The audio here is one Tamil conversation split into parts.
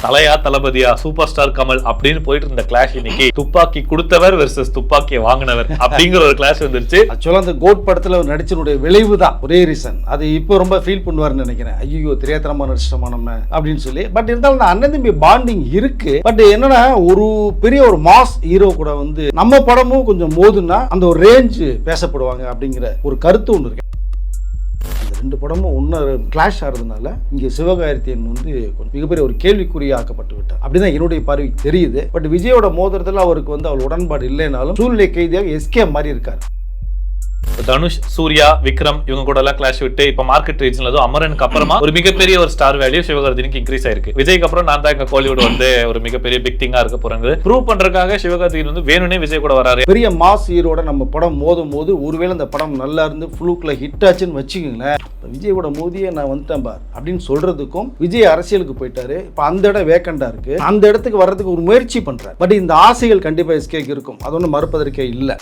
தலையா தளபதியா சூப்பர் ஸ்டார் கமல் அப்படின்னு போயிட்டு இருந்த கிளாஷ் இன்னைக்கு துப்பாக்கி கொடுத்தவர் வெர்சஸ் துப்பாக்கியை வாங்கினவர் அப்படிங்கிற ஒரு கிளாஷ் வந்துருச்சு. ஆக்சுவலா அந்த கோட் படத்துல நடிச்சனுடைய விளைவு தான் ஒரே ரீசன். அது இப்போ ரொம்ப ஃபீல் பண்ணுவாருன்னு நினைக்கிறேன். ஐயோ தெரியாதனமா நடிச்சிட்டோமா நம்ம அப்படின்னு சொல்லி. பட் இருந்தாலும் அண்ணன் தம்பி பாண்டிங் இருக்கு. பட் என்னன்னா ஒரு பெரிய ஒரு மாஸ் ஹீரோ கூட வந்து நம்ம படமும் கொஞ்சம் மோதுன்னா அந்த ஒரு ரேஞ்ச் பேசப்படுவாங்க அப்படிங்கிற ஒரு கருத்து ஒன்று இருக்கு. ரெண்டு படமும் ஒன்று கிளாஷ் ஆகிறதுனால இங்கே சிவகார்த்தியன் வந்து மிகப்பெரிய ஒரு கேள்விக்குறியா ஆக்கப்பட்டு விட்டார். அப்படிதான் என்னுடைய பார்வைக்கு தெரியுது. பட் விஜயோட மோதிரத்தில் அவருக்கு வந்து அவள் உடன்பாடு இல்லைனாலும் சூழ்நிலை கைதியாக எஸ்கே மாதிரி இருக்காரு. தனுஷ், சூர்யா, விக்ரம் இவங்க கூட எல்லாம் கிளாஷ் விட்டு இப்ப மார்க்கெட் ரீஜன்ல அமரனுக்கு அப்புறமா ஒரு மிகப்பெரிய ஒரு ஸ்டார் வேல்யூ சிவகார்த்திகேயனுக்கு இன்க்ரீஸ் ஆயிருக்கு. விஜய்க்கு அப்புறம் நான் தான் எங்க கோலிவுட் வந்து ஒரு மிகப்பெரிய பிக் திங்கா இருக்க போறாங்க ப்ரூவ் பண்றதுக்காக சிவகார்த்திகேயன் வந்து வேணும்னே விஜய் கூட வராரு. பெரிய மாஸ் ஹீரோட நம்ம படம் மோதும் போது ஒருவேளை அந்த படம் நல்லா இருந்து ஃப்ளூக்ல ஹிட் ஆச்சுன்னு வச்சுக்கோங்களேன், விஜயோட மோதியை நான் வந்துட்டேன் பார் அப்படின்னு சொல்றதுக்கும் விஜய் அரசியலுக்கு போயிட்டாரு. இப்ப அந்த இடம் வேக்கண்டா இருக்கு. அந்த இடத்துக்கு வர்றதுக்கு ஒரு முயற்சி பண்றாரு. பட் இந்த ஆசைகள் கண்டிப்பா எஸ்கேக்கு இருக்கும். அது ஒன்றும் மறுப்பதற்கே இல்லை.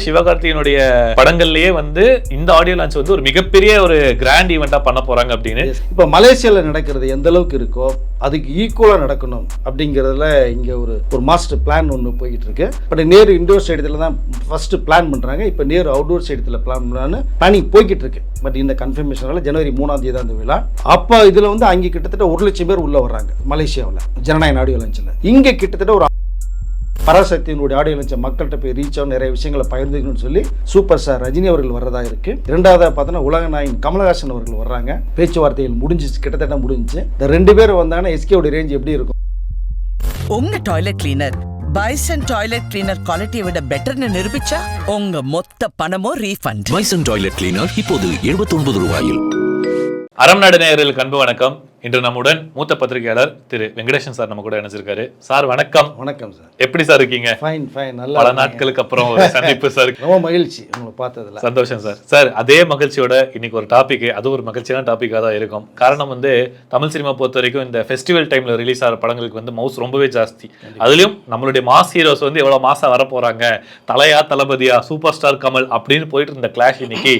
சிவகார்த்திகேயனுடைய படங்கள்லயே வந்து இந்த ஆடியோ லான்ச் வந்து ஒரு மிகப்பெரிய ஒரு கிராண்ட் ஈவெண்டா பண்ண போறாங்க அப்படின்னு. இப்ப மலேசியால நடக்கிறது எந்த அளவுக்கு இருக்கோ அதுக்கு ஈக்குவலா நடக்கணும் அப்படிங்கறதுல இங்க ஒரு மாஸ்டர் பிளான் ஒன்று போயிட்டு இருக்கு. பட் நேரு இண்டோர் ஸ்டேடியத்துல தான் ஃபர்ஸ்ட் பிளான் பண்றாங்க. இப்ப நேரு அவுட்டோர் ஸ்டேடியத்துல பிளான் பண்ணான்னு பிளானிங் போய்கிட்டு இருக்கு. பட் இந்த கன்ஃபர்மேஷனால ஜனவரி 3ஆம் தேதி தான் அந்த விழா. அப்ப இதுல வந்து அங்கே கிட்டத்தட்ட 1 லட்சம் பேர் உள்ள வர்றாங்க மலேசியாவில் ஜனநாயக ஆடியோ லான்ச்ல. இங்க கிட்டத்தட்ட ஒரு பராசக்தியினுடைய ஆடியோ லான்ச் மக்கள்கிட்ட போய் ரீச் ஆகும், நிறைய விஷயங்களை பகிர்ந்துக்கணும்னு சொல்லி சூப்பர் ஸ்டார் ரஜினி அவர்கள் வர்றதா இருக்கு. இரண்டாவதா பார்த்தோன்னா உலக நாயகன் கமலஹாசன் அவர்கள் வர்றாங்க. பேச்சுவார்த்தைகள் முடிஞ்சிச்சு, கிட்டத்தட்ட முடிஞ்சிச்சு. இந்த 2 பேரும் வந்தாங்கன்னா எஸ்கேவோட ரேஞ்ச் எப்படி இருக்கும்? உங்க toilet cleaner bison toilet cleaner குவாலிட்டியை விட பெட்டர்னு நிரூபிச்சா உங்க மொத்த பணமும் ரீஃபண்ட். பைசன் டாய்லெட் கிளீனர் இப்போது 79 ரூபாயில். அறம்நாடு நேயர்களுக்கு அன்பு வணக்கம். இன்று நம்முடன் மூத்த பத்திரிகையாளர் திரு வெங்கடேசன் சார் நம்ம கூட இணைஞ்சிருக்காரு. சார் வணக்கம். வணக்கம் சார். எப்படி சார் இருக்கீங்க? Fine fine. நல்லா. பல நாட்களுக்கு அப்புறம் ஒரு சந்திப்பு சார். ரொம்ப மகிழ்ச்சி உங்களை பார்த்ததுல. சந்தோஷம் சார். சார் அதே மகிழ்ச்சியோட இன்னைக்கு ஒரு டாபிக், அது ஒரு மகிழ்ச்சியான டாபிக்காக தான் இருக்கும். காரணம் வந்து தமிழ் சினிமா பொறுத்த வரைக்கும் இந்த ஃபெஸ்டிவல் டைம்ல ரிலீஸ் ஆகிற படங்களுக்கு வந்து மவுஸ் ரொம்பவே ஜாஸ்தி. அதுலயும் நம்மளுடைய மாஸ் ஹீரோஸ் வந்து எவ்வளவு மாசா வர போறாங்க, தலையா தளபதியா சூப்பர் ஸ்டார் கமல் அப்படின்னு போயிட்டு இருந்த கிளாஷ் இன்னைக்கு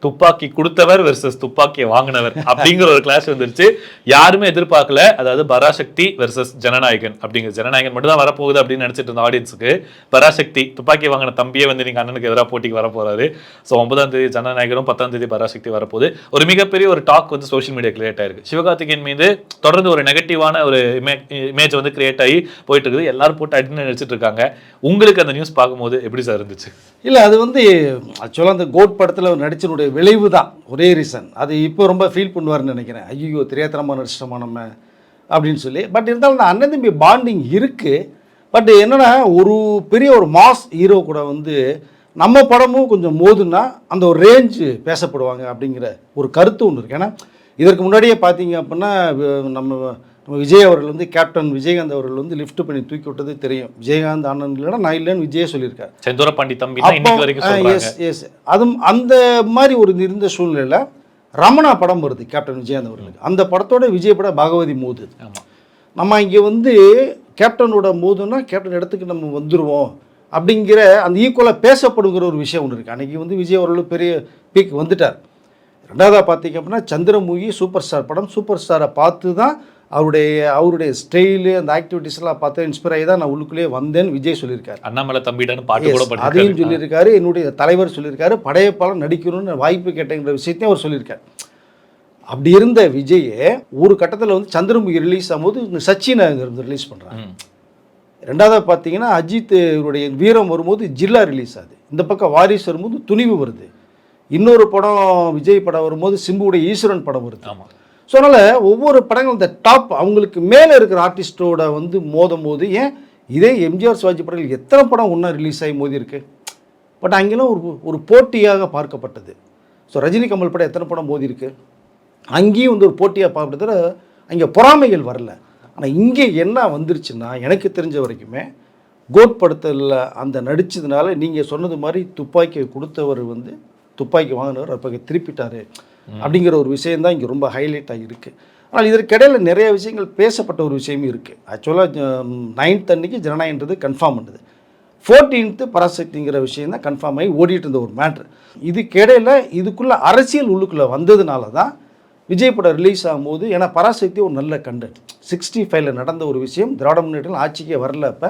துப்பாக்கி கொடுத்தவர் வெர்சஸ் துப்பாக்கியை வாங்கினவர் அப்படிங்கிற ஒரு கிளாஸ் வந்துருச்சு. யாருமே எதிர்பார்க்கல. அதாவது பராசக்தி வெர்சஸ் ஜனநாயகன் அப்படிங்கிற ஜனநாயகன் மட்டும் தான் வரப்போகுது அப்படின்னு நினைச்சிட்டு இருந்த ஆடியன்ஸுக்கு பராசக்தி துப்பாக்கி வாங்கின தம்பியே வந்து நீங்க அண்ணனுக்கு எதிராக போட்டிக்கு வர போறாரு. ஸோ 9ஆம் தேதி ஜனநாயகனும் 10ஆம் தேதி பராசக்தி வரப்போகுது. ஒரு மிகப்பெரிய ஒரு டாக் வந்து சோஷியல் மீடியா கிரியேட் ஆயிருக்கு. சிவகார்த்திகேயன் மீது தொடர்ந்து ஒரு நெகட்டிவான ஒரு இமேஜ் வந்து கிரியேட் ஆகி போயிட்டு இருக்குது. எல்லாரும் போட்டு அடின்னு நினைச்சிட்டு இருக்காங்க. உங்களுக்கு அந்த நியூஸ் பார்க்கும்போது எப்படி சார் இருந்துச்சு? இல்லை, அது வந்து ஆக்சுவலாக அந்த கோட் படத்தில் நடிச்சனுடைய விளைவு தான் ஒரே ரீசன். அது இப்போ ரொம்ப ஃபீல் பண்ணுவார்னு நினைக்கிறேன். ஐயோ தெரியாதனமா நடிச்சிட்டோமா நம்ம அப்படின்னு சொல்லி. பட் இருந்தாலும் அண்ணன் தம்பி பாண்டிங் இருக்குது. பட் என்னென்னா ஒரு பெரிய ஒரு மாஸ் ஹீரோ கூட வந்து நம்ம படமும் கொஞ்சம் மோதுன்னா அந்த ஒரு ரேஞ்சு பேசப்படுவாங்க அப்படிங்கிற ஒரு கருத்து ஒன்று இருக்குது. ஏன்னா இதற்கு முன்னாடியே பார்த்தீங்க அப்படின்னா நம்ம விஜய் அவர்கள் வந்து கேப்டன் விஜயகாந்த் அவர்கள் வந்து லிஃப்ட் பண்ணி தூக்கி விட்டது தெரியும். விஜயகாந்த் அண்ணன் இல்லைன்னா நான் இல்லைன்னு விஜயே சொல்லியிருக்காரு. செந்தூர பாண்டி தம்பி எஸ் அதுவும் அந்த மாதிரி ஒரு இருந்த சூழ்நிலையில் ரமணா படம் வருது கேப்டன் விஜயகாந்த் அவர்களுக்கு. அந்த படத்தோட விஜய் படம் பாகவதி மோது. நம்ம இங்கே வந்து கேப்டனோட மோதுன்னா கேப்டன் இடத்துக்கு நம்ம வந்துடுவோம் அப்படிங்கிற அந்த ஈக்குவலாக பேசப்படுங்கிற ஒரு விஷயம் ஒன்று இருக்குது. அன்றைக்கி வந்து விஜய் அவர்களும் பெரிய பீக் வந்துட்டார். ரெண்டாவதாக பார்த்தீங்க அப்படின்னா சந்திரமுகி சூப்பர் ஸ்டார் படம். சூப்பர் ஸ்டாரை பார்த்து தான் அவருடைய ஸ்டைலு அந்த ஆக்டிவிட்டிஸ்லாம் பார்த்து இன்ஸ்பயர் ஆகி தான் நான் உள்ளுக்குள்ளேயே வந்தேன்னு விஜய் சொல்லியிருக்காரு. அண்ணாமலை தம்பிடான்னு பாட்டு கூட அதையும் சொல்லியிருக்காரு. என்னுடைய தலைவர் சொல்லியிருக்காரு. படையப்பாளர் நடிக்கணும்னு வாய்ப்பு கேட்டேங்கிற விஷயத்தையும் அவர் சொல்லியிருக்காரு. அப்படி இருந்த விஜயை ஒரு கட்டத்தில் வந்து சந்திரமுகி ரிலீஸ் ஆகும்போது சச்சினை ரிலீஸ் பண்ணுறாங்க. ரெண்டாவதாக பார்த்தீங்கன்னா அஜித் இவருடைய வீரம் வரும்போது ஜில்லா ரிலீஸ் ஆகுது. இந்த பக்கம் வாரிசு வரும்போது துணிவு வருது. இன்னொரு படம் விஜய் படம் வரும்போது சிம்புடைய ஈஸ்வரன் படம் வருது. ஆமாம். ஸோ அதனால் ஒவ்வொரு படங்கள் இந்த டாப் அவங்களுக்கு மேலே இருக்கிற ஆர்டிஸ்டோட வந்து மோதும் போது ஏன் இதே எம்ஜிஆர் சிவாஜி படங்கள் எத்தனை படம் ஒன்றா ரிலீஸ் ஆகி மோதி இருக்குது. பட் அங்கெல்லாம் ஒரு போட்டியாக பார்க்கப்பட்டது. ஸோ ரஜினி கமல் படம் எத்தனை படம் மோதி இருக்குது. அங்கேயும் வந்து ஒரு போட்டியாக பார்க்கப்பட்டது. அங்கே பொறாமைகள் வரல. ஆனால் இங்கே என்ன வந்துருச்சுன்னா எனக்கு தெரிஞ்ச வரைக்குமே கோட் படத்தில் அந்த நடித்ததுனால நீங்கள் சொன்னது மாதிரி துப்பாக்கியை கொடுத்தவர் வந்து துப்பாக்கி வாங்கினவர் அப்போ திருப்பிட்டார் அப்படிங்கிற ஒரு விஷயந்தான் இங்கே ரொம்ப ஹைலைட் ஆகியிருக்கு. ஆனால் இதற்கிடையில் நிறைய விஷயங்கள் பேசப்பட்ட ஒரு விஷயமும் இருக்குது. ஆக்சுவலாக 9th அன்னைக்கு ஜனநாயகன்றது கன்ஃபார்ம் பண்ணுது. 14th பராசக்திங்கிற விஷயம் தான் கன்ஃபார்ம் ஆகி ஓடிட்டு இருந்த ஒரு மேட்ரு. இதுக்கிடையில் இதுக்குள்ளே அரசியல் உள்ளுக்குள்ளே வந்ததுனால தான் விஜய் படம் ரிலீஸ் ஆகும்போது, ஏன்னா பராசக்தி ஒரு நல்ல கண்டென்ட், 65ல் நடந்த ஒரு விஷயம், திராவிட முன்னேற்றம் ஆட்சிக்கே வரல. அப்போ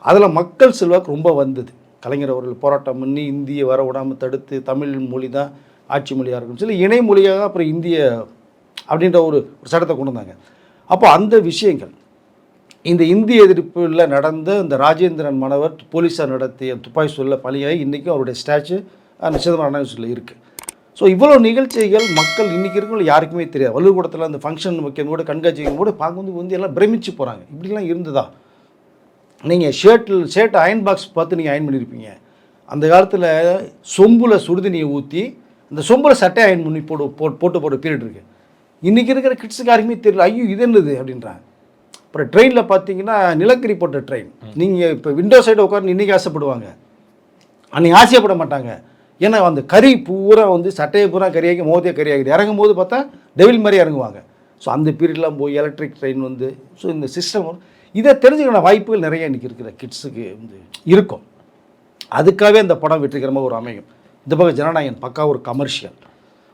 அதில் மக்கள் செல்வாக்கு ரொம்ப வந்தது. கலைஞர் அவர்கள் போராட்டம் பண்ணி இந்திய வர விடாமல் தடுத்து தமிழ் மொழி தான் ஆட்சி மொழியாக இருக்கும் சொல்லி இணை மொழியாக அப்புறம் இந்திய அப்படின்ற ஒரு சட்டத்தை கொண்டு வந்தாங்க. அப்போ அந்த விஷயங்கள், இந்த இந்திய எதிர்ப்பில் நடந்த இந்த ராஜேந்திரன் மாணவர் போலீஸார் நடத்திய துப்பாக்கி சூழலில் பலியாகி இன்றைக்கும் அவருடைய ஸ்டாச்சு சிதம்பரம் அண்ணா யூனிவர்சிட்டியில் இருக்குது. ஸோ இவ்வளோ நிகழ்ச்சிகள் மக்கள் இன்றைக்கி இருக்கவங்க யாருக்குமே தெரியாது. வள்ளுவக்கூடத்தில் அந்த ஃபங்க்ஷன் வைக்கும் கூட கண்காட்சி வைக்கும் கூட பார்க்கும்போது வந்து எல்லாம் பிரமிச்சு போகிறாங்க. இப்படிலாம் இருந்ததா? நீங்கள் ஷர்ட்டை அயன் பாக்ஸ் பார்த்து நீங்கள் அயன் பண்ணியிருப்பீங்க. அந்த காலத்தில் சொம்பில் சுடுதண்ணியை ஊற்றி அந்த சொம்பில் சட்டை அயன் பண்ணி போட்டு பீரியட் இருக்குது. இன்றைக்கி இருக்கிற கிட்ஸுக்கு யாருக்குமே தெரியல, ஐயோ இது என்னது அப்படின்றாங்க. அப்புறம் ட்ரெயினில் பார்த்தீங்கன்னா நிலக்கரி போட்ட ட்ரெயின், நீங்கள் இப்போ விண்டோ சைடு உட்காந்து இன்றைக்கி ஆசைப்படுவாங்க, அன்றைக்கி ஆசைப்பட மாட்டாங்க. ஏன்னா அந்த கறி பூரா வந்து சட்டையை பூரா கறியாக்கி முகத்தையே கறியாகிது. இறங்கும்போது பார்த்தா டெவில் மாதிரி இறங்குவாங்க. ஸோ அந்த பீரியட்லாம் போய் எலக்ட்ரிக் ட்ரெயின் வந்து, ஸோ இந்த சிஸ்டம் இதை தெரிஞ்சுக்கிற வாய்ப்புகள் நிறைய இன்றைக்கி இருக்கிற கிட்ஸுக்கு வந்து இருக்கும். அதுக்காகவே அந்த படம் வெற்றிகரமாக ஒரு அமையும். இந்த பக்கம் ஜனநாயகன் பக்கா ஒரு கமர்ஷியல்,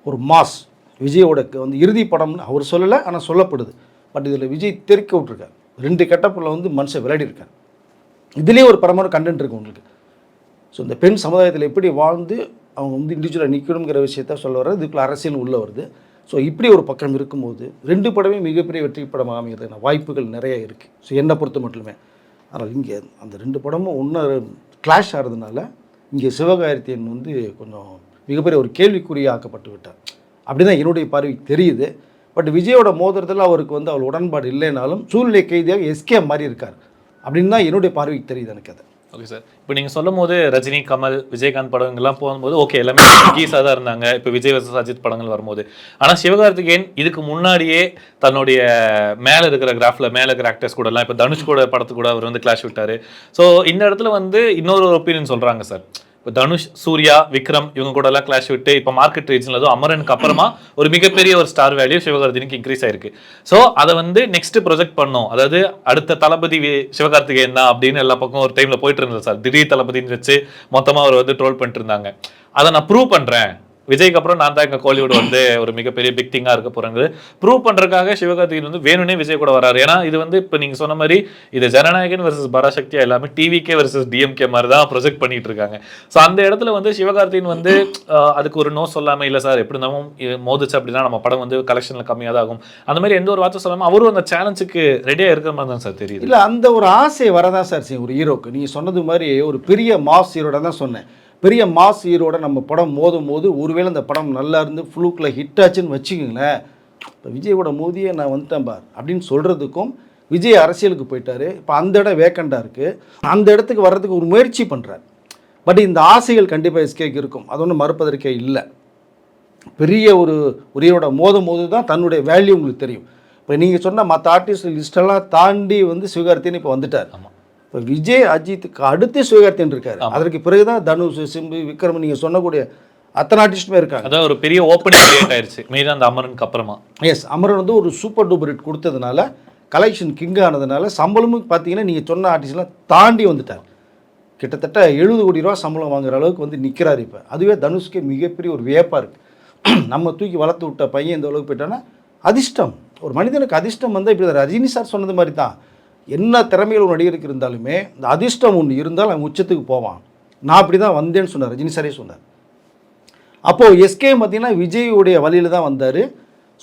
ஒரு மாஸ். விஜயோட வந்து இறுதி படம்னு அவர் சொல்லலை, ஆனால் சொல்லப்படுது. பட் இதில் விஜய் தெறிக்க விட்ருக்கார். 2 கெட்டப்பில் வந்து மனுஷன் விளையாடி இருக்கார். இதுலேயே ஒரு பரமான கண்டென்ட் இருக்குது உங்களுக்கு. ஸோ இந்த பெண் சமுதாயத்தில் எப்படி வாழ்ந்து அவங்க வந்து இண்டிவிஜுவலாக நிற்கணுங்கிற விஷயத்த சொல்ல வர்றது, இதுக்குள்ள அரசியல் உள்ளே வருது. ஸோ இப்படி ஒரு பக்கம் இருக்கும்போது 2 படமே மிகப்பெரிய வெற்றி படமாக அமைகிறதுக்கான வாய்ப்புகள் நிறைய இருக்குது. ஸோ என்னை பொறுத்த மட்டுமே. ஆனால் இங்கே அந்த 2 படமும் ஒன்று கிளாஷ் ஆகிறதுனால இங்கே சிவகார்த்திகேயன் வந்து கொஞ்சம் மிகப்பெரிய ஒரு கேள்விக்குறியாக ஆக்கப்பட்டு விட்டார். அப்படி தான் என்னுடைய பார்வைக்கு தெரியுது. பட் விஜயோட மோதிரத்தில் அவருக்கு வந்து அவள் உடன்பாடு இல்லைனாலும் சூழ்நிலை கைதியாக எஸ்கே மாதிரி இருக்கார் அப்படின்னு தான் என்னுடைய பார்வைக்கு தெரியுது எனக்கு. அது ஓகே சார். இப்போ நீங்கள் சொல்லும் போது ரஜினி, கமல், விஜயகாந்த் படங்கள்லாம் போகும்போது ஓகே எல்லாமே கீஸாக தான் இருந்தாங்க. இப்போ விஜய் வர்சஸ் அஜித் படங்கள் வரும்போது, ஆனால் சிவகார்த்திகேயன் இதுக்கு முன்னாடியே தன்னுடைய மேலே இருக்கிற கிராஃபில் மேலே இருக்கிற ஆக்டர்ஸ் கூடலாம், இப்போ தனுஷ் கூட படத்து கூட அவர் வந்து கிளாஷ் விட்டார். ஸோ இந்த இடத்துல வந்து இன்னொரு ஒப்பீனியன் சொல்கிறாங்க சார். இப்போ தனுஷ், சூர்யா, விக்ரம் இவங்க கூட எல்லாம் கிளாஷ் விட்டு இப்போ மார்க்கெட் ரீஜனில் அதுவும் அமரனுக்கு அப்புறமா ஒரு மிகப்பெரிய ஒரு ஸ்டார் வேல்யூ சிவகார்த்திகேயனுக்கு இன்க்ரீஸ் ஆயிருக்கு. ஸோ அதை வந்து நெக்ஸ்ட் ப்ரொஜெக்ட் பண்ணோம், அதாவது அடுத்த தளபதி சிவகார்த்திகேயன் தான் அப்படின்னு எல்லா பக்கம் ஒரு டைமில் போயிட்டு இருந்தது சார். திடீர் தளபதின்னு வச்சு மொத்தமாக அவர் வந்து ட்ரோல் பண்ணிட்டு இருந்தாங்க. அதை நான் ப்ரூவ் பண்ணுறேன், விஜய்க்கு அப்புறம் நான் தான் எங்கள் கோலிவுட் வந்து ஒரு மிகப்பெரிய பிக் திங்காக இருக்க போகிறாங்க ப்ரூவ் பண்ணுறதுக்காக சிவகார்த்திகேயன் வந்து வேணும்னே விஜய் கூட வராரு. ஏன்னா இது வந்து இப்போ நீங்கள் சொன்ன மாதிரி இது ஜனநாயகன் வர்சஸ் பராசக்தியா எல்லாமே டிவிகே வர்சஸ் டிஎம்கே மாதிரி தான் ப்ரொஜெக்ட் பண்ணிட்டு இருக்காங்க. ஸோ அந்த இடத்துல வந்து சிவகார்த்திகேயன் வந்து அதுக்கு ஒரு நோ சொல்லாமல், இல்லை சார் எப்படி இருந்தாலும் மோதிச்சு அப்படின்னா நம்ம படம் வந்து கலெக்ஷனில் கம்மியாக தான் ஆகும், அந்த மாதிரி எந்த ஒரு வார்த்தை சொல்லாமல் அவரும் அந்த சேலஞ்சுக்கு ரெடியாக இருக்கிற மாதிரி தான் சார் தெரியுது. இல்லை, அந்த ஒரு ஆசை வரதான் சார் செய்யும் ஒரு ஹீரோக்கு. நீங்கள் சொன்னது மாதிரி ஒரு பெரிய மாஸ் ஹீரோட தான் சொன்னேன். பெரிய மாஸ் ஹீரோட நம்ம படம் மோதும் போது ஒருவேளை அந்த படம் நல்லா இருந்து ஃப்ளூக்கில் ஹிட் ஆச்சுன்னு வச்சுக்கோங்களேன், இப்போ விஜயோட மோதியை நான் வந்துட்டேன் பார் அப்படின்னு சொல்கிறதுக்கும், விஜய் அரசியலுக்கு போயிட்டாரு, இப்போ அந்த இடம் வேக்கண்டாக இருக்குது, அந்த இடத்துக்கு வர்றதுக்கு ஒரு முயற்சி பண்ணுறார். பட் இந்த ஆசைகள் கண்டிப்பாக எஸ்கேக்கு இருக்கும், அது ஒன்றும் மறுப்பதற்கே இல்லை. பெரிய ஒரு ஹீரோட மோதும் போது தான் தன்னுடைய வேல்யூ உங்களுக்கு தெரியும். இப்போ நீங்கள் சொன்ன மற்ற ஆர்டிஸ்ட் லிஸ்டெல்லாம் தாண்டி வந்து சிவகார்த்திகேயன் இப்போ வந்துட்டார். ஆமாம், இப்போ விஜய் அஜித்துக்கு அடுத்து சிவகார்த்திகேயன் இருக்காரு. அதற்கு பிறகுதான் தனுஷ், சிம்பு, விக்ரம் நீங்கள் சொன்னக்கூடிய அத்தனை ஆர்டிஸ்ட்டுமே இருக்காங்க. அதான் ஒரு பெரிய ஓப்பனிங் கிரியேட் ஆயிருச்சு மெயினாக அந்த அமரனுக்கு அப்புறமா. எஸ், அமரன் வந்து ஒரு சூப்பர் டூப்பர் ஹிட் கொடுத்ததுனால, கலெக்ஷன் கிங் ஆனதுனால சம்பளமும் பார்த்தீங்கன்னா நீங்கள் சொன்ன ஆர்டிஸ்ட்லாம் தாண்டி வந்துட்டார். கிட்டத்தட்ட 70 கோடி ரூபா சம்பளம் வாங்குற அளவுக்கு வந்து நிற்கிறார் இப்போ. அதுவே தனுஷ்கே மிகப்பெரிய ஒரு வியப்பாக இருக்குது. நம்ம தூக்கி வளர்த்து விட்ட பையன் இந்த அளவுக்கு போயிட்டான்னா அதிர்ஷ்டம். ஒரு மனிதனுக்கு அதிர்ஷ்டம் வந்தால் இப்படி ரஜினி சார் சொன்னது மாதிரி தான், என்ன திறமையில் ஒரு நடிகருக்கு இருந்தாலுமே இந்த அதிர்ஷ்டம் ஒன்று இருந்தால் அவன் உச்சத்துக்கு போவான். நான் அப்படி தான் வந்தேன்னு சொன்னார், ரஜினி சாரே சொன்னார். அப்போது எஸ்கே பார்த்தீங்கன்னா விஜயுடைய வழியில் தான் வந்தார்,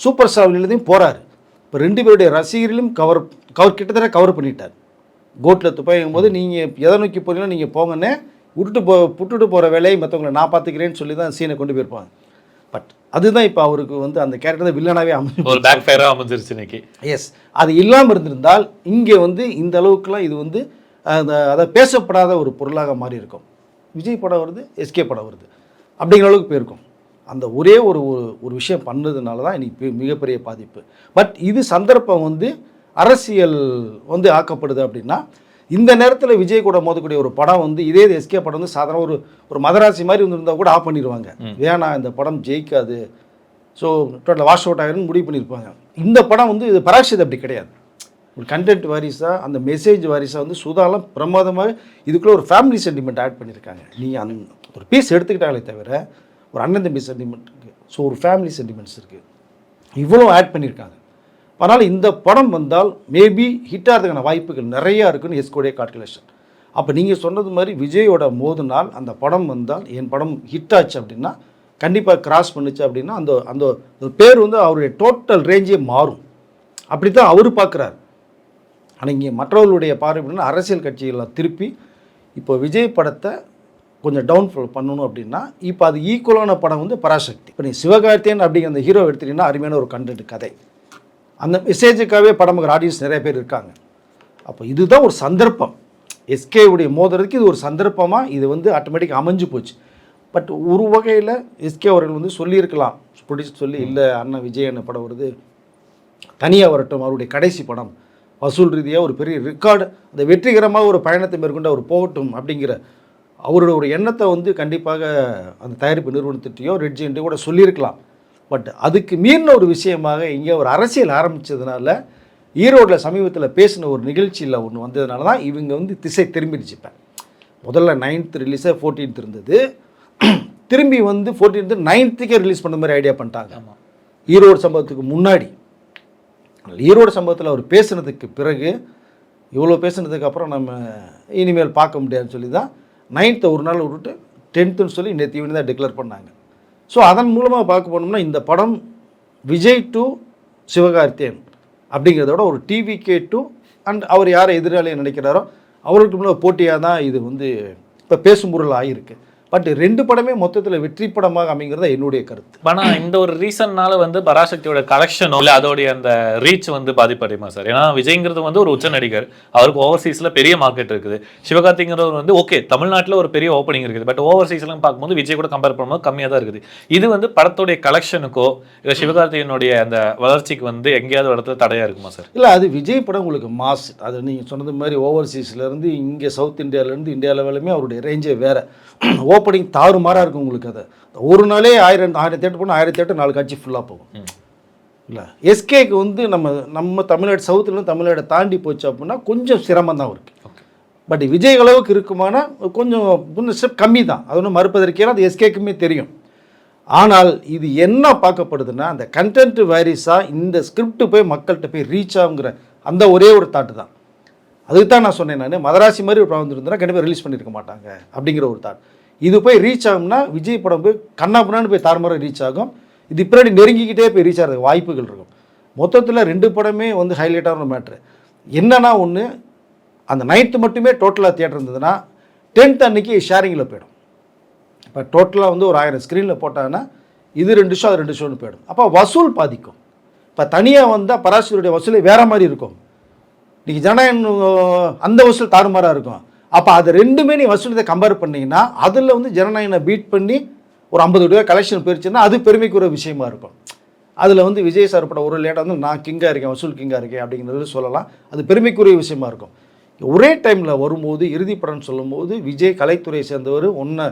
சூப்பர் ஸ்டார் வழியிலையும் போகிறார். இப்போ 2 பேருடைய ரசிகர்களையும் கவர் கிட்டத்தட்ட கவர் பண்ணிட்டார். கோட்டில் துப்பாயும் போது நீங்கள் எதை நோக்கி போகிறீங்களோ நீங்கள் போங்கன்னே புட்டுட்டு போகிற வேலையை மற்றவங்களை நான் பார்த்துக்கிறேன்னு சொல்லி தான் சீனை கொண்டு போயிருப்பாங்க. பட் அதுதான் இப்போ அவருக்கு வந்து அந்த கேரக்டர் தான் வில்லனாகவே ஒரு பேக் ஃபயராக அமைஞ்சிருச்சு இன்னைக்கு. எஸ், அது இல்லாமல் இருந்திருந்தால் இங்கே வந்து இந்த அளவுக்குலாம் இது வந்து அதை பேசப்படாத ஒரு பொருளாக மாறி இருக்கும். விஜய் படம் வருது, எஸ்கே படம் வருது அப்படிங்கிற அளவுக்கு போயிருக்கும். அந்த ஒரே ஒரு விஷயம் பண்ணதுனால தான் இன்னைக்கு மிகப்பெரிய பாதிப்பு. பட் இது சந்தர்ப்பம் வந்து அரசியல் வந்து ஆக்கப்படுது அப்படின்னா, இந்த நேரத்தில் விஜய் கூட மோதக்கூடிய ஒரு படம் வந்து இதே எஸ்கே படம் வந்து சாதாரண ஒரு மதராசி மாதிரி வந்துருந்தால் கூட ஆஃப் பண்ணிடுவாங்க. வேணாம், இந்த படம் ஜெயிக்காது, ஸோ டோட்டல் வாஷ் அவுட் ஆகிருன்னு முடிவு பண்ணியிருப்பாங்க. இந்த படம் வந்து இது பராட்சியது அப்படி கிடையாது. ஒரு கண்டென்ட் வாரிசாக, அந்த மெசேஜ் வாரிசாக வந்து சுதாலாம் பிரமாதமாக இதுக்குள்ளே ஒரு ஃபேமிலி சென்டிமெண்ட் ஆட் பண்ணியிருக்காங்க. நீங்கள் அந்த ஒரு பீஸ் எடுத்துக்கிட்டாங்களே தவிர ஒரு அண்ணன் தம்பி சென்டிமெண்ட் இருக்குது. ஸோ ஒரு ஃபேமிலி சென்டிமெண்ட்ஸ் இருக்குது. இவ்வளோ ஆட் பண்ணியிருக்காங்க. அதனால் இந்த படம் வந்தால் மேபி ஹிட் ஆகிறதுக்கான வாய்ப்புகள் நிறையா இருக்குன்னு எஸ்கோடைய கால்குலேஷன். அப்போ நீங்கள் சொன்னது மாதிரி விஜயோட மோதுனால் அந்த படம் வந்தால் என் படம் ஹிட் ஆச்சு அப்படின்னா கண்டிப்பாக கிராஸ் பண்ணுச்சு அப்படின்னா அந்த அந்த பேர் வந்து அவருடைய டோட்டல் ரேஞ்சே மாறும். அப்படி தான் அவர் பார்க்குறாரு. ஆனால் இங்கே மற்றவர்களுடைய பார்வை அப்படின்னா அரசியல் கட்சிகள்லாம் திருப்பி இப்போ விஜய் படத்தை கொஞ்சம் டவுன்ஃபால் பண்ணணும் அப்படின்னா இப்போ அது ஈக்குவலான படம் வந்து பராசக்தி. இப்போ நீ சிவகார்த்தியன் அப்படிங்கிற அந்த ஹீரோ எடுத்துட்டீங்கன்னா அருமையான ஒரு கண்டென்ட் கதை, அந்த மெசேஜுக்காகவே படமுக்கிற ஆடியன்ஸ் நிறைய பேர் இருக்காங்க. அப்போ இதுதான் ஒரு சந்தர்ப்பம், எஸ்கேவுடைய மோதுறதுக்கு இது ஒரு சந்தர்ப்பமாக இது வந்து ஆட்டோமேட்டிக் அமைஞ்சு போச்சு. பட் ஒரு வகையில் எஸ்கே அவர்கள் வந்து சொல்லியிருக்கலாம், ப்ரொடியூசர் சொல்லி இல்லை அண்ணன் விஜய் என்ன படம் வருது தனியாக வரட்டும், அவருடைய கடைசி படம் வசூல் ரீதியாக ஒரு பெரிய ரெக்கார்டு அந்த வெற்றிகரமாக ஒரு பயணத்தை மேற்கொண்டு அவர் போகட்டும் அப்படிங்கிற அவரோட ஒரு எண்ணத்தை வந்து கண்டிப்பாக அந்த தயாரிப்பு நிறுவனத்திட்டையோ ரெட்ஜின்ட்டையோ கூட சொல்லியிருக்கலாம். பட் அதுக்கு மீறின ஒரு விஷயமாக இங்கே ஒரு அரசியல் ஆரம்பித்ததுனால ஈரோட்டில் சமீபத்தில் பேசின ஒரு நிகழ்ச்சியில் ஒன்று வந்ததுனால தான் இவங்க வந்து திசை திரும்பிடுச்சு. இப்போ முதல்ல 9th ரிலீஸாக 14th இருந்தது, திரும்பி வந்து 14th 9th ரிலீஸ் பண்ண மாதிரி ஐடியா பண்ணிட்டாங்க. ஈரோடு சம்பவத்துக்கு முன்னாடி ஈரோடு சம்பவத்தில் அவர் பேசுனதுக்கு பிறகு இவ்வளோ பேசுனதுக்கு அப்புறம் நம்ம இனிமேல் பார்க்க முடியாதுன்னு சொல்லி தான் 9th ஒரு நாள் விட்டுட்டு 10th சொல்லி நேற்று ஈவினிங் தான் டிக்ளேர் பண்ணாங்க. ஸோ அதன் மூலமாக பார்க்க போனோம்னா இந்த படம் விஜய் டு சிவகார்த்தியன் அப்படிங்கிறத விட ஒரு டிவிகே டு அண்ட் அவர் யாரை எதிராளியை நினைக்கிறாரோ அவருக்கு முன்னாடி போட்டியாக தான் இது வந்து இப்போ பேசும் பொருள் ஆகியிருக்கு. பட் 2 படமே மொத்தத்தில் வெற்றி படமாக அமைங்கிறத என்னுடைய கருத்து. ஆனால் இந்த ஒரு ரீசன்னால வந்து பராசக்தியோட கலெக்ஷனோ இல்லை அதோடைய அந்த ரீச் வந்து பாதிப்படையுமா சார்? ஏன்னா விஜய்ங்கிறது வந்து ஒரு உச்ச நடிகர், அவருக்கு ஓவர்சீஸில் பெரிய மார்க்கெட் இருக்குது. சிவகார்த்திங்கிறவர் வந்து ஓகே தமிழ்நாட்டில் ஒரு பெரிய ஓப்பனிங் இருக்குது, பட் ஓவர்சீஸ்லாம் பார்க்கும்போது விஜய் கூட கம்பேர் பண்ணும்போது கம்மியாக தான் இருக்குது. இது வந்து படத்துடைய கலெக்ஷனுக்கோ இல்லை சிவகார்த்திகனுடைய அந்த வளர்ச்சிக்கு வந்து எங்கேயாவது இடத்துல தடையாக இருக்குமா சார்? இல்லை, அது விஜய் படம் உங்களுக்கு மாஸ். அது நீங்கள் சொன்னது மாதிரி ஓவர்சீஸ்லேருந்து இங்கே சவுத் இந்தியாவிலேருந்து இந்தியா லெவலுமே அவருடைய ரேஞ்சே வேறு. ஓப்பனிங் தாறுமாறாக இருக்கும் உங்களுக்கு. அதை ஒரு நாளே 1000 தேட்டர் போனால் 1000 தேட்டர் 4 காட்சி ஃபுல்லாக போகும். இல்லை எஸ்கேக்கு வந்து நம்ம தமிழ்நாடு சவுத்துலேருந்து தமிழ்நாடு தாண்டி போச்சு அப்படின்னா கொஞ்சம் சிரமம் தான் இருக்குது. பட் விஜய் அளவுக்கு இருக்குமானா கொஞ்சம் ஸ்டெப் கம்மி தான், அது ஒன்றும் மறுப்பதற்கே அது எஸ்கேக்குமே தெரியும். ஆனால் இது என்ன பார்க்கப்படுதுன்னா அந்த கண்டென்ட் வேரிஸாக இந்த ஸ்கிரிப்ட் போய் மக்கள்கிட்ட போய் ரீச் ஆகுங்கிற அந்த ஒரே ஒரு தாட்டு தான். அதுக்கு தான் நான் சொன்னேன், நான் மதராசி மாதிரி ஒரு படம் வந்துருந்தா கண்டிப்பாக ரிலீஸ் பண்ணியிருக்க மாட்டாங்க அப்படிங்கிற ஒரு தாட். இது போய் ரீச் ஆகும்னா விஜய் படம் போய் கண்ணாப்புண்ணான்னு போய் தாறுமாற ரீச் ஆகும். இது பின்னாடி நெருங்கிக்கிட்டே போய் ரீச் ஆகிறதுக்கு வாய்ப்புகள் இருக்கும். மொத்தத்தில் 2 படமே வந்து ஹைலைட்டான மேட்ரு என்னன்னா, ஒன்று அந்த 9th மட்டுமே டோட்டலாக தியேட்டர் இருந்ததுன்னா 10th அன்னைக்கு ஷேரிங்கில் போயிடும். இப்போ டோட்டலாக வந்து ஒரு 1000 ஸ்க்ரீனில் போட்டாங்கன்னா இது 2 ஷோ அது 2 ஷோன்னு போயிடும். அப்போ வசூல் பாதிக்கும். இப்போ தனியாக வந்தால் பராசக்தியுடைய வசூலே வேறு மாதிரி இருக்கும். இன்றைக்கி ஜனநாயகன் அந்த வசூல் தாறுமாறாக இருக்கும். அப்போ அது 2மே நீ வசூலத்தை கம்பேர் பண்ணிங்கன்னா அதில் வந்து ஜனநாயகனை பீட் பண்ணி ஒரு 50 கோடி கலெக்ஷன் போயிடுச்சுன்னா அது பெருமைக்குரிய விஷயமா இருக்கும். அதில் வந்து விஜய் சார் படம் ஒரு லேட்டாக வந்து நான் கிங்காக இருக்கேன், வசூல் கிங்காக இருக்கேன் அப்படிங்கிறது சொல்லலாம். அது பெருமைக்குரிய விஷயமா இருக்கும். ஒரே டைமில் வரும்போது இறுதி படம்னு சொல்லும்போது விஜய் கலைத்துறையை சேர்ந்தவர், ஒன்றை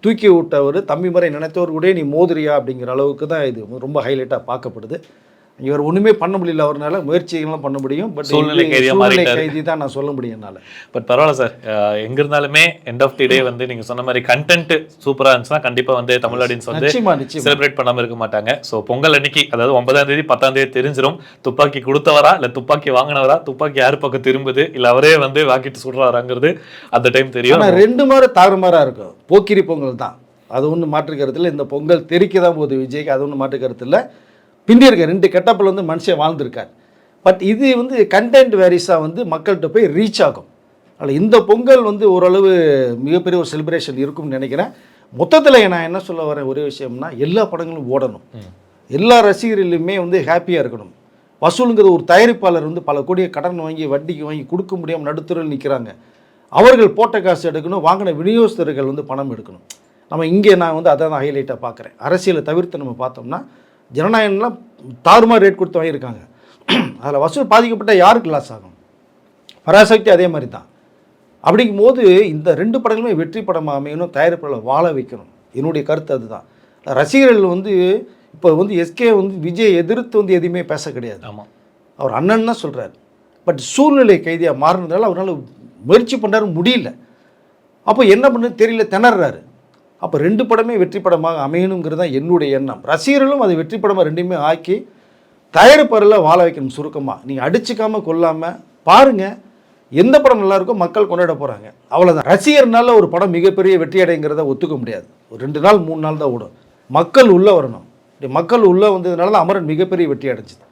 தூக்கி விட்டவர், தம்பி முறை நினைத்தவர் கூட நீ மோதிரியா அப்படிங்கிற அளவுக்கு தான் இது ரொம்ப ஹைலைட்டாக பார்க்கப்படுது. இவர் ஒன்றுமே பண்ண முடியல, அவரால் முயற்சிகள்லாம் பண்ண முடியும். பட் சூழ்நிலை கைதி தான் நான் சொல்ல முடியும் என்னால். பட் பரவாயில்ல சார், எங்க இருந்தாலுமே எண்ட் ஆஃப் தி டே வந்து நீங்க சொன்ன மாதிரி கண்டென்ட் சூப்பரா இருந்துச்சுன்னா கண்டிப்பா வந்து தமிழ் ஆடியன்ஸ் வந்து செலிப்ரேட் பண்ணாம இருக்க மாட்டாங்க. ஸோ பொங்கல் அன்னைக்கு, அதாவது 9ஆம் தேதி 10ஆம் தேதி தெரிஞ்சிடும் துப்பாக்கி கொடுத்தவரா இல்லை துப்பாக்கி வாங்கினவரா, துப்பாக்கி யார் பக்கம் திரும்புது இல்லை அவரே வந்து வாக்கிட்டு சுடுறாராங்கிறது அந்த டைம் தெரியும். 2 மாதிரி தாறுமாறாக இருக்கும். போக்கிரி பொங்கல் தான், அது ஒன்றும் மாற்று கருத்து இல்லை. இந்த பொங்கல் தெரிக்க தான் போகுது விஜய்க்கு, அது ஒன்றும் மாற்று கருத்து இல்லை. பிந்தி இருக்க 2 கெட்டப்பில் வந்து மனுஷன் வாழ்ந்திருக்கார். பட் இது வந்து கண்டென்ட் வேரிஸாக வந்து மக்கள்கிட்ட போய் ரீச் ஆகும். அதில் இந்த பொங்கல் வந்து ஓரளவு மிகப்பெரிய ஒரு செலிப்ரேஷன் இருக்கும்னு நினைக்கிறேன். மொத்தத்தில் நான் என்ன சொல்ல வரேன் ஒரே விஷயம்னா, எல்லா படங்களும் ஓடணும், எல்லா ரசிகர்களுமே வந்து ஹாப்பியாக இருக்கணும். வசூலுங்கிறது ஒரு தயாரிப்பாளர் வந்து பல கோடியை கடன் வாங்கி வட்டிக்கு வாங்கி கொடுக்க முடியாமல் நடுத்தரில் நிற்கிறாங்க. அவர்கள் போட்ட காசு எடுக்கணும், வாங்கின விநியோகஸ்தர்கள் வந்து பணம் எடுக்கணும். நம்ம இங்கே நான் வந்து அதை தான் ஹைலைட்டாக பார்க்குறேன். அரசியலை தவிர்த்து நம்ம பார்த்தோம்னா ஜனநாயகம்லாம் தாறுமாறு ரேட் கொடுத்து வாங்கியிருக்காங்க. அதில் வசூல் பாதிக்கப்பட்ட யாருக்கு லாஸ் ஆகும்? பராசக்தி அதே மாதிரி தான். அப்படிங்கும் போது இந்த 2 படங்களுமே வெற்றி படமாக அமையணும், தயாரிப்பாளர் வாழ வைக்கணும். என்னுடைய கருத்து அதுதான். ரசிகர்கள் வந்து இப்போ வந்து எஸ்கே வந்து விஜய் எதிர்த்து வந்து எதுவுமே பேச கிடையாது. ஆமாம், அவர் அண்ணன் தான் சொல்கிறார். பட் சூழ்நிலை கைதியாக மாறினதால அவரால் முயற்சி பண்ணுறாரு, முடியல. அப்போ என்ன பண்ணுறது தெரியல, திணறாரு. அப்போ 2 படமே வெற்றி படமாக அமையணுங்கிறது தான் என்னுடைய எண்ணம். ரசிகர்களும் அது வெற்றி படமாக 2மே ஆக்கி தயாரிப்பாளரில் வாழ வைக்கணும். சுருக்கமாக நீங்கள் அடிச்சுக்காமல் கொள்ளாமல் பாருங்கள், எந்த படம் நல்லா இருக்கோ மக்கள் கொண்டாட போகிறாங்க, அவ்வளோதான். ரசிகர்னால ஒரு படம் மிகப்பெரிய வெற்றி அடைங்கிறத ஒத்துக்க முடியாது. ஒரு 2 நாள் 3 நாள் தான் ஓடும். மக்கள் உள்ளே வரணும். இப்படி மக்கள் உள்ளே வந்ததுனால தான் அமரன் மிகப்பெரிய வெற்றி அடைஞ்சிது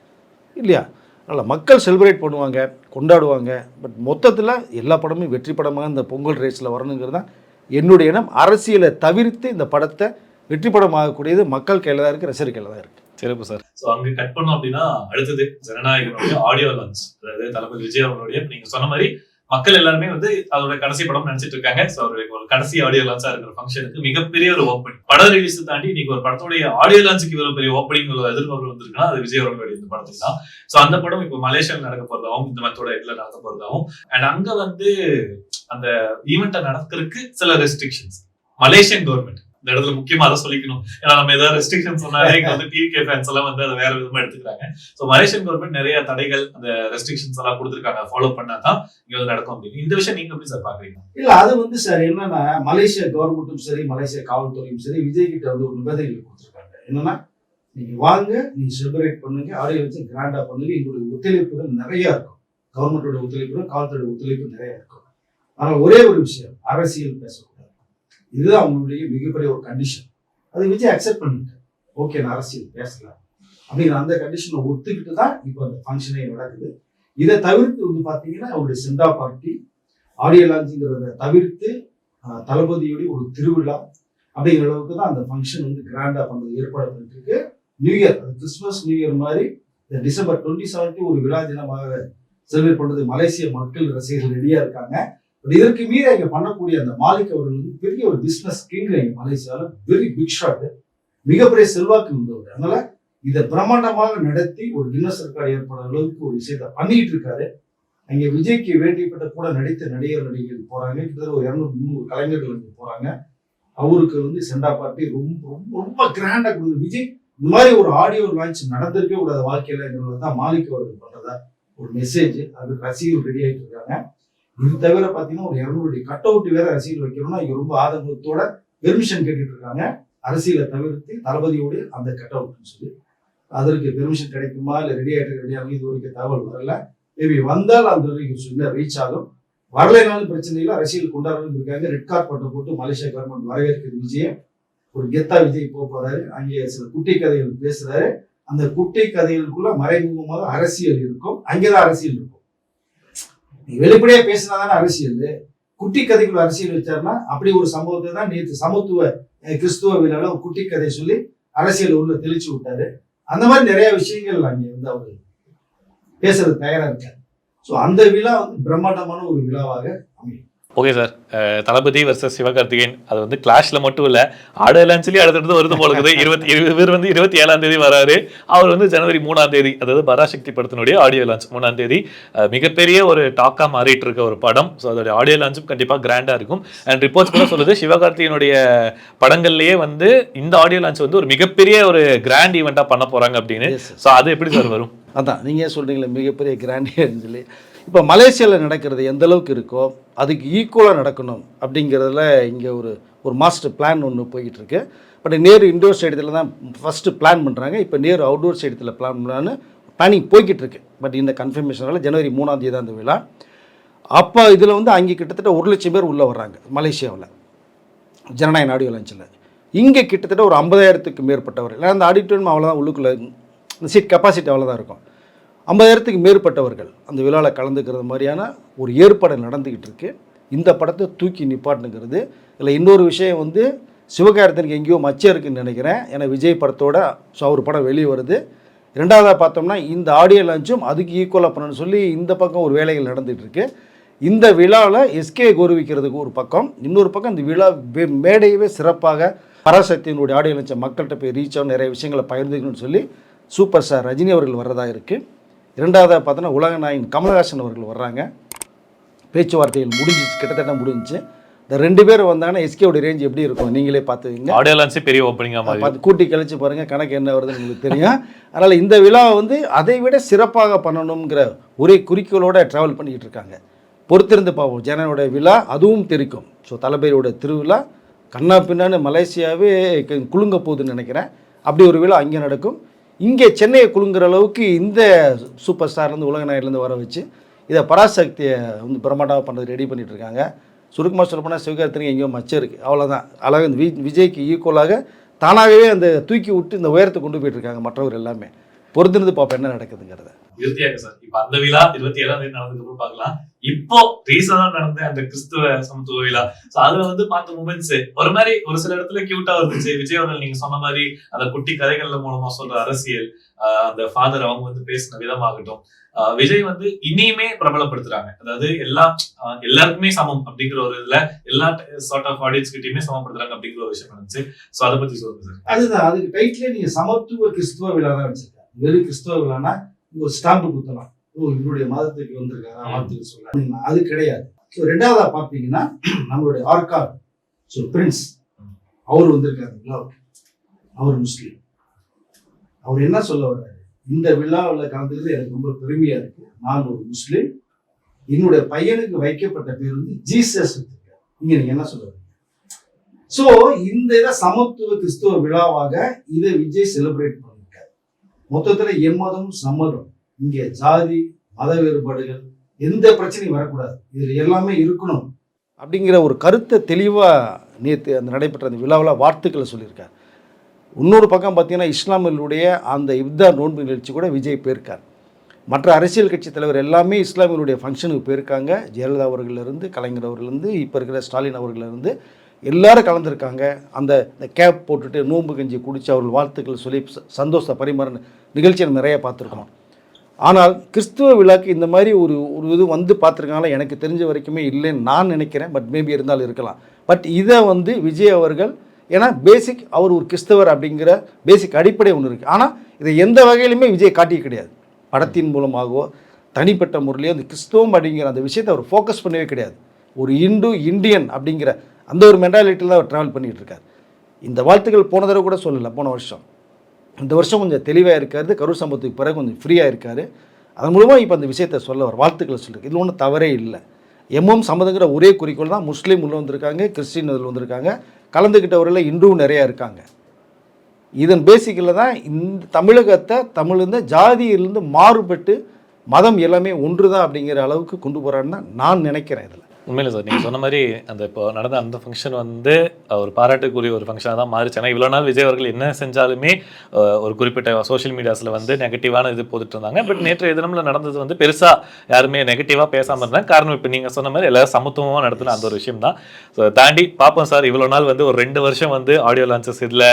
இல்லையா? அதனால் மக்கள் செலிப்ரேட் பண்ணுவாங்க, கொண்டாடுவாங்க. பட் மொத்தத்தில் எல்லா படமும் வெற்றி படமாக இந்த பொங்கல் ரேஸில் வரணுங்கிறது தான் என்னுடைய எண்ணம். அரசியலை தவிர்த்து இந்த படத்தை வெற்றி படமாகக்கூடியது மக்கள் கையில் தான் இருக்குது, ரசிகர் கையில் தான் இருக்குது. சிறப்பு சார். ஸோ அங்கே கட் பண்ணோம் அப்படின்னா அடுத்தது ஜனநாயகனுடைய ஆடியோ லான்ச், அதாவது தளபதி விஜய் அவர்களுடைய நீங்க சொன்ன மாதிரி மக்கள் எல்லாருமே வந்து அதோட கடைசி படம் நினைச்சிட்டு இருக்காங்க. ஸோ அவருடைய ஒரு கடைசி ஆடியோ லான்ச்சா இருக்கிற ஃபங்க்ஷனுக்கு மிகப்பெரிய ஒரு ஓப்பனிங், படம் ரிலீஸ் தாண்டி இன்னைக்கு ஒரு படத்தோடைய ஆடியோ லான்ச்சுக்கு இவ்வளவு பெரிய ஓப்பனிங் எதிர்பார்ப்பு வந்திருக்குன்னா அது விஜய் அவர்களுடைய இந்த படத்துக்கு தான். ஸோ அந்த படம் இப்போ மலேசியாவில் நடக்க போறதாகவும் இந்த மத்தோட இடத்துல நடக்க போறதாகவும், அண்ட் அங்க வந்து அந்த ஈவெண்ட்டை நடக்கிறதுக்கு சில ரெஸ்ட்ரிக்ஷன்ஸ் மலேசியன் கவர்மெண்ட் இந்த இடத்துல முக்கியமா அதை சொல்லிக்கணும். ஏன்னா நம்ம ஏதாவது ரெஸ்ட்ரிக்ஷன் சொன்னாலே இங்க வந்து டிகே ஃபேன்ஸ் எல்லாம் வந்து அதை வேற விதமா எடுத்துக்கிறாங்க. ஸோ மலேசியன் கவர்மெண்ட் நிறைய தடைகள், அந்த ரெஸ்ட்ரிக்ஷன்ஸ் எல்லாம் கொடுத்துருக்காங்க, ஃபாலோ பண்ணாதான் இங்க வந்து நடக்கும் அப்படின்னு. இந்த விஷயம் நீங்க எப்படி சார் பாக்குறீங்க? இல்ல அது வந்து சார் என்னன்னா, மலேசியா கவர்மெண்ட்டும் சரி மலேசியா காவல்துறையும் சரி விஜய் கிட்ட வந்து ஒரு நிபந்தனைகள் கொடுத்துருக்காங்க. என்னன்னா, நீங்க வாங்க, நீங்க செலிப்ரேட் பண்ணுங்க, ஆடியோ வச்சு கிராண்டா பண்ணுங்க, எங்களுடைய ஒத்துழைப்புகள் நிறைய இருக்கும், கவர்மெண்டோட ஒத்துழைப்பு காவல்துறையோட ஒத்துழைப்பு நிறைய இருக்கும். ஆனால் ஒரே ஒரு விஷயம், அரசியல் பேசக்கூடாது. இதுதான் அவங்களுடைய மிகப்பெரிய ஒரு கண்டிஷன். அதை விஜய் அக்செப்ட் பண்ணிட்டார். ஓகே, நான் அரசியல் பேசலாம் அப்படிங்கிற அந்த கண்டிஷனை ஒத்துக்கிட்டு தான் இப்போ அந்த ஃபங்க்ஷனே நடக்குது. இதை தவிர்த்து வந்து பார்த்தீங்கன்னா அவருடைய சென்டா பார்ட்டி, ஆடியோ லான்ச்சுங்கிறத தவிர்த்து தளபதியுடைய ஒரு திருவிழா அப்படிங்கிற அளவுக்கு தான் அந்த ஃபங்க்ஷன் வந்து கிராண்டா பண்ணுறது ஏற்பாடு பண்ணிட்டு இருக்கு. நியூ இயர், அது கிறிஸ்துமஸ் நியூ இயர் மாதிரி இந்த டிசம்பர் 27 ஒரு விழா தினமாக செலிப்ரேட் பண்ணுறது மலேசிய மக்கள் ரசிகர்கள் ரெடியா இருக்காங்க. இதற்கு மீறி இங்க பண்ணக்கூடிய அந்த மாலிக் அவர்கள் வந்து பெரிய ஒரு பிசினஸ் கிங் இங்க மலேசியாவில், வெரி பிக் ஷாட், மிகப்பெரிய செல்வாக்கு இருந்தவர். அதனால இதை பிரம்மாண்டமாக நடத்தி ஒரு கின்னஸ் ரெக்கார்டு ஏற்பட அளவுக்கு ஒரு விஷயத்தை பண்ணிட்டு இருக்காரு. அங்கே விஜய்க்கு வேண்டியப்பட்ட கூட நடித்த நடிகர்கள் போறாங்க, கிட்டத்தட்ட ஒரு 200-300 கலைஞர்கள் வந்து போறாங்க. அவருக்கு வந்து சென்டா பார்ட்டி ரொம்ப ரொம்ப ரொம்ப கிராண்டா கொடுக்குது. விஜய் இந்த மாதிரி ஒரு ஆடியோ லான்ச் நடந்திருக்கவே கூடாது வாழ்க்கையில தான் மாலிக் அவர்கள் பண்றதா ஒரு மெசேஜ். அது ரசிகர்கள் ரெடி ஆகிட்டு இருக்காங்க. இது தவிர பாத்தீங்கன்னா ஒரு 200 கட் அவுட் வேற ரசிகர்கள் வைக்கணும்னா இங்க ரொம்ப ஆதங்கத்தோட பெர்மிஷன் கேட்டுட்டு இருக்காங்க. அரசியலை தவிர்த்து தளபதியோட அந்த கட் அவுட்னு சொல்லி அதற்கு பெர்மிஷன் கிடைக்குமா இல்லை ரெடி ஆகும் இது வரைக்கும் தகவல் வரல. மேபி வந்தால் அந்த வரைக்கும் ரீச் ஆகும். வரலைனாலும் பிரச்சனை இல்லை, அரசியல் கொண்டாடுறது இருக்காங்க. ரெட் கார்பெட்டை போட்டு மலேசியா கவர்மெண்ட் வரவேற்கிறது. விஜய் ஒரு கெத்தா விஜய் போறாரு, அங்கே சில குட்டி கதைகள் பேசுறாரு. அந்த குட்டி கதைகளுக்குள்ள மறைமுகமாக அரசியல் இருக்கும், அங்கேதான் அரசியல் இருக்கும். நீ வெளிப்படையா பேசினாதானே அரசியல். குட்டி கதைக்குள்ள அரசியல் வச்சாருன்னா அப்படி ஒரு சம்பவத்தை தான் நேற்று சமத்துவ கிறிஸ்துவ விழாவில் ஒரு குட்டி கதை சொல்லி அரசியல் உள்ள தெளிச்சு விட்டாரு. அந்த மாதிரி நிறைய விஷயங்கள் அங்கே வந்து அவரு பேசுறது தயாரா இருக்காரு. ஸோ அந்த விழா வந்து பிரம்மாண்டமான ஒரு விழாவாக அமையும். ஓகே சார், தளபதி வர்சஸ் சிவகார்த்திகேயன் அது வந்து கிளாஷ்ல மட்டும் இல்ல, ஆடியோ லான்ச்லயே அடுத்தடுத்து வருது போல இருக்குது. 27ஆம் தேதி வராரு. அவர் வந்து ஜனவரி 3ஆம் தேதி, அதாவது பராசக்தி படத்தினுடைய ஆடியோ லான்ச் 3ஆம் தேதி மிகப்பெரிய ஒரு டாக்கா மாறிட்டு இருக்க ஒரு படம். ஸோ அதோட ஆடியோ லான்ச்சும் கண்டிப்பா கிராண்டா இருக்கும். அண்ட் ரிப்போர்ட்ஸ் கூட சொல்லுது சிவகார்த்திகேயனுடைய படங்கள்லயே வந்து இந்த ஆடியோ லான்ச் வந்து ஒரு மிகப்பெரிய ஒரு கிராண்ட் ஈவெண்டா பண்ண போறாங்க அப்படின்னு. ஸோ அது எப்படி சார் வரும்? அதான் நீங்கள் சொல்கிறீங்களே மிகப்பெரிய கிராண்டியர்னு சொல்லி. இப்போ மலேசியாவில் நடக்கிறது எந்த அளவுக்கு இருக்கோ அதுக்கு ஈக்குவலாக நடக்கணும் அப்படிங்கிறதுல இங்கே ஒரு மாஸ்டர் பிளான் ஒன்று போய்கிட்டு இருக்கு. பட் நேரு இண்டோர் ஸ்டேடியத்தில் தான் ஃபஸ்ட்டு பிளான் பண்ணுறாங்க. இப்போ நேரு அவுட்டோர் ஸ்டேடியத்தில் பிளான் பண்ணலான்னு பிளானிங் போய்கிட்டு இருக்கு. பட் இந்த கன்ஃபர்மேஷனால ஜனவரி 3ஆம் தேதி தான் அந்த விழா. அப்போ இதில் வந்து அங்கே கிட்டத்தட்ட 1 லட்சம் பேர் உள்ளே வர்றாங்க மலேசியாவில் ஜனநாயக ஆடியோ லான்ச்சில். இங்கே கிட்டத்தட்ட ஒரு 50,000க்கு மேற்பட்டவர். இல்லை அந்த ஆடிட்டோரியம் அவ்வளோதான், உள்ளுக்குள்ளே இந்த சீட் கெப்பாசிட்டி அவ்வளோதான் இருக்கும். 50,000க்கு மேற்பட்டவர்கள் அந்த விழாவில் கலந்துக்கிறது மாதிரியான ஒரு ஏற்பாடு நடந்துக்கிட்டு இருக்கு. இந்த படத்தை தூக்கி நிப்பாட்டுங்கிறது. இல்லை இன்னொரு விஷயம் வந்து சிவகார்த்திகேயனுக்கு எங்கேயோ மச்சம் இருக்குன்னு நினைக்கிறேன். ஏன்னா விஜய் படத்தோட ஸோ அவர் படம் வெளியே வருது. 2வதாக பார்த்தோம்னா இந்த ஆடியோ லான்ச்சும் அதுக்கு ஈக்குவலாக பண்ணணும்னு சொல்லி இந்த பக்கம் ஒரு வேலைகள் நடந்துகிட்டு இருக்கு. இந்த விழாவில் எஸ்கே கௌரவிக்கிறதுக்கு ஒரு பக்கம், இன்னொரு பக்கம் இந்த விழா மேடையவே சிறப்பாக பராசக்தியினுடைய ஆடியோ லான்ச்சை மக்கள்கிட்ட போய் ரீச் ஆகும், நிறைய விஷயங்களை பகிர்ந்துக்கணும்னு சொல்லி சூப்பர் ஸ்டார் ரஜினி அவர்கள் வர்றதா இருக்குது. 2வதாக பார்த்தோன்னா உலக நாயகன் கமலஹாசன் அவர்கள் வர்றாங்க. பேச்சுவார்த்தைகள் முடிஞ்சிச்சு, கிட்டத்தட்ட முடிஞ்சிச்சு. இந்த 2 பேர் வந்தாங்கன்னா எஸ்கேவுடைய ரேஞ்ச் எப்படி இருக்கும் நீங்களே பார்த்துவீங்க. ஆடியோ லான்ச் பெரிய ஓப்பனிங்காக பார்த்து கூட்டி கழிச்சு பாருங்கள், கணக்கு என்ன வருதுன்னு உங்களுக்கு தெரியும். அதனால் இந்த விழாவை வந்து அதை விட சிறப்பாக பண்ணணுங்கிற ஒரே குறிக்கோளோடு ட்ராவல் பண்ணிக்கிட்டு இருக்காங்க. பொறுத்திருந்து பார்ப்போம். ஜனனோட விழா அதுவும் தெரிக்கும். ஸோ தளபதியோட திருவிழா கண்ணா பின்னான்னு மலேசியாவே குலுங்க போகுதுன்னு நினைக்கிறேன். அப்படி ஒரு விழா அங்கே நடக்கும். இங்கே சென்னையை குலுங்குற அளவுக்கு இந்த சூப்பர் ஸ்டார்லேருந்து உலக நாயர்லேருந்து வர வச்சு இதை பராசக்தியை வந்து பிரம்மாண்டமாக பண்ணுறது ரெடி பண்ணிட்டு இருக்காங்க. சுருக்கமாக சொல்லப்போனால் சிவகார்த்திகேயனுக்கு எங்கேயோ மச்சம் இருக்குது, அவ்வளோதான். அழகாக இந்த விஜய்க்கு ஈக்குவலாக தானாகவே அந்த தூக்கி விட்டு இந்த உயரத்தை கொண்டு போயிட்டு இருக்காங்க மற்றவர் எல்லாமே. பொறுத்திருந்து பார்ப்போம் என்ன நடக்குதுங்கிறத. இறுதியாக சார், இப்ப அந்த விழா 27ஆம் தேதி நடந்ததுக்கு பார்க்கலாம். இப்போ ரீசனா நடந்த அந்த கிறிஸ்துவ சமத்துவ விழா, அதுல வந்து பார்த்த மூமெண்ட்ஸ் ஒரு மாதிரி ஒரு சில இடத்துல கியூட்டா இருந்துச்சு. விஜய் அவர்கள் நீங்க சொன்ன மாதிரி அந்த குட்டி கதைகள்ல மூலமா சொல்ற அரசியல், அந்த ஃபாதர் அவங்க வந்து பேசின விதமாகட்டும், விஜய் வந்து இனியுமே பிரபலப்படுத்துறாங்க. அதாவது எல்லாருக்குமே சமம் அப்படிங்கிற ஒரு இதுல எல்லா சார்ட் ஆஃப் ஆடியன்ஸ் கிட்டயுமே சமப்படுத்துறாங்க அப்படிங்கிற ஒரு விஷயம் இருந்துச்சு. சோ அதை பத்தி சொல்லுங்க சார். அதுதான், அதுக்கு டைட்டிலே நீங்க சமத்துவ கிறிஸ்துவ விழா தான் வச்சிருக்காங்க. வெறும் கிறிஸ்துவ விழானா ஒரு ஸ்டாம்பு குத்தலாம், இவருடைய மதத்துக்கு வந்திருக்காங்க வாழ்த்துக்கு சொல்ல, அது கிடையாது. ஸோ ரெண்டாவதா பார்த்தீங்கன்னா நம்மளுடைய ஆர்கார் பிரின்ஸ் அவர் வந்திருக்காரு விழாவுக்கு. அவர் முஸ்லீம். அவர் என்ன சொல்ல வர்றாரு, இந்த விழாவில் கலந்துக்கிறது எனக்கு ரொம்ப பெருமையா இருக்கு. நான் ஒரு முஸ்லீம், என்னுடைய பையனுக்கு வைக்கப்பட்ட பேர் வந்து ஜீசஸ். நீங்க என்ன சொல்ல வரீங்க? ஸோ இந்த இதை சமத்துவ கிறிஸ்துவ விழாவாக இதை விஜய் செலிப்ரேட் பண்ணிருக்காரு. மொத்தத்துல எம்மதம் சம்மதம், இங்கே ஜாதி மத வேறுபாடுகள் எந்த பிரச்சனையும் வரக்கூடாது, இதுல எல்லாமே இருக்கணும் அப்படிங்கிற ஒரு கருத்தை தெளிவா நேற்று அந்த நடைபெற்ற அந்த விழாவில் வாழ்த்துக்களை சொல்லியிருக்கார். இன்னொரு பக்கம் பார்த்தீங்கன்னா இஸ்லாமியர்களுடைய அந்த இஃப்தார் நோன்பு நிகழ்ச்சி கூட விஜய் போயிருக்கார். மற்ற அரசியல் கட்சி தலைவர் எல்லாமே இஸ்லாமியர்களுடைய ஃபங்க்ஷனுக்கு போயிருக்காங்க. ஜெயலலிதா அவர்களிருந்து, கலைஞர் அவர்களிருந்து, இப்போ இருக்கிற ஸ்டாலின் அவர்களிருந்து எல்லாரும் கலந்துருக்காங்க. அந்த கேப் போட்டுட்டு நோன்பு கஞ்சி குடித்து அவர்கள் வாழ்த்துக்கள் சொல்லி சந்தோஷ பரிமாற நிகழ்ச்சியை நிறைய பார்த்துருக்கோம். ஆனால் கிறிஸ்துவ விழாக்கு இந்த மாதிரி ஒரு இது வந்து பார்த்துருக்காங்களா எனக்கு தெரிஞ்ச வரைக்குமே இல்லைன்னு நான் நினைக்கிறேன். பட் மேபி இருந்தாலும் இருக்கலாம். பட் இதை வந்து விஜய் அவர்கள், ஏன்னா பேசிக் அவர் ஒரு கிறிஸ்தவர் அப்படிங்கிற பேசிக் அடிப்படை ஒன்று இருக்குது. ஆனால் இதை எந்த வகையிலுமே விஜய் காட்டிய கிடையாது. படத்தின் மூலமாகவோ தனிப்பட்ட முறையிலேயோ அந்த கிறிஸ்தவம் அப்படிங்கிற அந்த விஷயத்தை அவர் ஃபோக்கஸ் பண்ணவே கிடையாது. ஒரு இந்தியன் அப்படிங்கிற அந்த ஒரு மென்டாலிட்டியில் தான் அவர் ட்ராவல் பண்ணிகிட்டு இருக்கார். இந்த வாழ்த்துக்கள் போன தடவை கூட சொல்லலை, போன வருஷம். இந்த வருஷம் கொஞ்சம் தெளிவாக இருக்காரு, கரூர் சம்பவத்துக்கு பிறகு கொஞ்சம் ஃப்ரீயாக இருக்கார். அதன் மூலமாக இப்போ அந்த விஷயத்தை சொல்ல வர வாழ்த்துக்களை சொல்லியிருக்கு. இதில் ஒன்றும் தவறே இல்லை. எம்எம் சம்மதங்கிற ஒரே குறிக்கோள் தான். முஸ்லீம் உள்ள வந்திருக்காங்க, கிறிஸ்டின் இதில் வந்திருக்காங்க, கலந்துக்கிட்டவர்கள் இன்றும் நிறையா இருக்காங்க. இதன் பேசிக்கில் தான் இந்த தமிழகத்தை தமிழ்ந்து ஜாதியிலிருந்து மாறுபட்டு மதம் எல்லாமே ஒன்று தான் அப்படிங்கிற அளவுக்கு கொண்டு போகிறான்னு தான் நான் நினைக்கிறேன். இதில் உண்மையில சார் நீங்கள் சொன்ன மாதிரி அந்த இப்போ நடந்த அந்த ஃபங்க்ஷன் வந்து ஒரு பாராட்டுக்குரிய ஒரு ஃபங்க்ஷனாக தான் மாறிச்சு. ஏன்னா இவ்வளோ நாள் விஜய் அவர்கள் என்ன செஞ்சாலுமே ஒரு குறிப்பிட்ட சோஷியல் மீடியாஸில் வந்து நெகட்டிவான இது போட்டுட்டு இருந்தாங்க. பட் நேற்று தினமில் நடந்தது வந்து பெருசாக யாருமே நெகட்டிவாக பேசாமல் இருந்தாங்க. காரணம் இப்போ நீங்கள் சொன்ன மாதிரி எல்லாரும் சமத்துவமாக நடத்தின அந்த ஒரு விஷயம் தான். ஸோ தாண்டி பார்ப்போம் சார். இவ்வளோ நாள் வந்து ஒரு 2 வருஷம் வந்து ஆடியோ லான்ச்சஸ் இதில்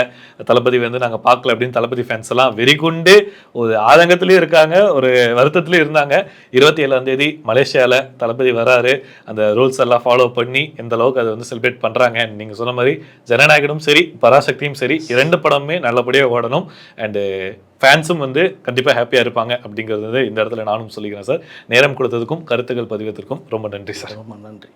தளபதி வந்து நாங்கள் பார்க்கல அப்படின்னு தளபதி ஃபேன்ஸ் எல்லாம் வெறிகுண்டு ஒரு ஆதங்கத்திலையும் இருக்காங்க, ஒரு வருத்தத்திலையும் இருந்தாங்க. 27ஆம் தேதி மலேசியாவில் தளபதி வராரு. அந்த ரூல்ஸ் எல்லாம் ஃபாலோ பண்ணி எந்த அளவுக்கு அதை வந்து செலிப்ரேட் பண்ணுறாங்க. நீங்கள் சொன்ன மாதிரி ஜனநாயகனும் சரி பராசக்தியும் சரி 2 படமுமே நல்லபடியாக ஓடணும். அண்டு ஃபேன்ஸும் வந்து கண்டிப்பாக ஹாப்பியாக இருப்பாங்க அப்படிங்கிறது இந்த இடத்துல நானும் சொல்லிக்கிறேன் சார். நேரம் கொடுத்ததுக்கும் கருத்துக்கள் பதிவதற்கும் ரொம்ப நன்றி சார். ரொம்ப நன்றி.